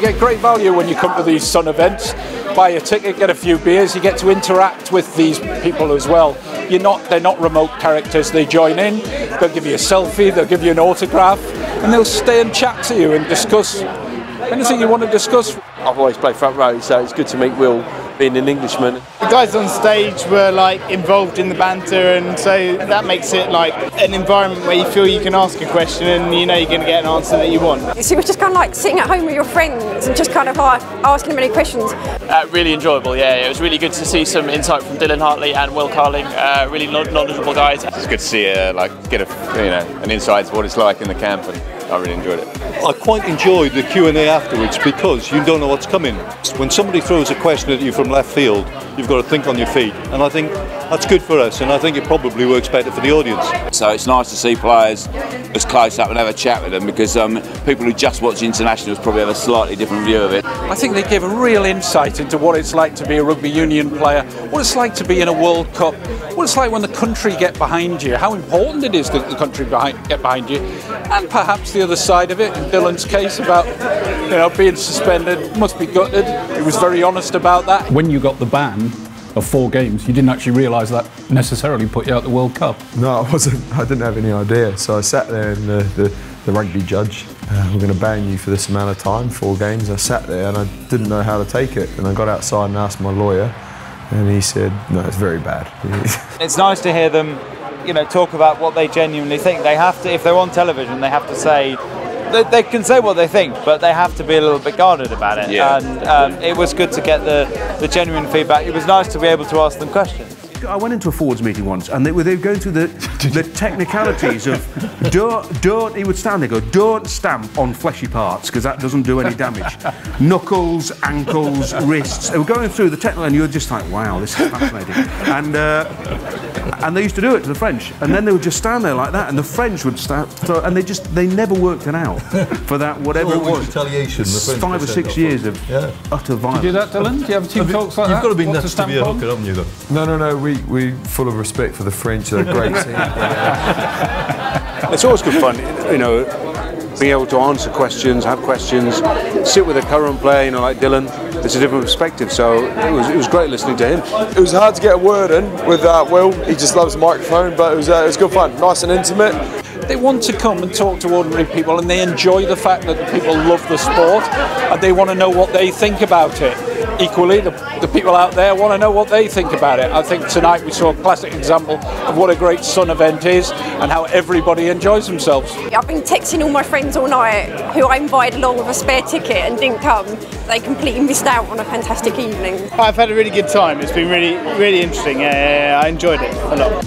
get great value when you come to these Sun events. Buy a ticket, get a few beers, you get to interact with these people as well. They're not remote characters, they join in, they'll give you a selfie, they'll give you an autograph, and they'll stay and chat to you and discuss anything you want to discuss. I've always played front row, so it's good to meet Will, being an Englishman. The guys on stage were like involved in the banter, and so that makes it like an environment where you feel you can ask a question and you know you're going to get an answer that you want. So it was just kind of like sitting at home with your friends and just kind of like asking them any questions. Really enjoyable, yeah. It was really good to see some insight from Dylan Hartley and Will Carling. Really knowledgeable guys. It's good to see get an insight to what it's like in the camp, and I really enjoyed it. I quite enjoyed the Q&A afterwards because you don't know what's coming. When somebody throws a question at you from left field, you've got to think on your feet, and I think that's good for us, and I think it probably works better for the audience. So it's nice to see players as close up and have a chat with them, because people who just watch internationals probably have a slightly different view of it. I think they give a real insight into what it's like to be a rugby union player, what it's like to be in a World Cup, what it's like when the country get behind you, how important it is that the country get behind you, and perhaps the other side of it, in Dylan's case, about being suspended, must be gutted. He was very honest about that. When you got the ban of 4 games, you didn't actually realise that necessarily put you out the World Cup. No, I didn't have any idea. So I sat there and the rugby judge, we're going to ban you for this amount of time, 4 games. I sat there and I didn't know how to take it. And I got outside and asked my lawyer, and he said, no, it's very bad. It's nice to hear them, talk about what they genuinely think. They have to, if they're on television, they have to say, they can say what they think, but they have to be a little bit guarded about it. Yeah. And it was good to get the genuine feedback. It was nice to be able to ask them questions. I went into a forwards meeting once, and they were going through the technicalities of don't. He would stand there, and go, don't stamp on fleshy parts because that doesn't do any damage. Knuckles, ankles, wrists. They were going through the technical, and you were just like, wow, this is fascinating. And they used to do it to the French, and then they would just stand there like that, and the French would stand, and they never worked it out for that whatever it was. Retaliation. 5 or 6 years of utter violence. Do you do that, Dylan? Do you have team talks like that? You've got to be nuts to be a hooker, haven't you, though? No, we full of respect for the French. They're a great team. It's always good fun, being able to answer questions, have questions, sit with a current player, like Dylan. It's a different perspective, so it was great listening to him. It was hard to get a word in with Will. He just loves the microphone, but it was good fun, nice and intimate. They want to come and talk to ordinary people, and they enjoy the fact that the people love the sport and they want to know what they think about it. Equally, the people out there want to know what they think about it. I think tonight we saw a classic example of what a great Sun event is and how everybody enjoys themselves. I've been texting all my friends all night who I invited along with a spare ticket and didn't come. They completely missed out on a fantastic evening. I've had a really good time. It's been really, really interesting. I enjoyed it a lot.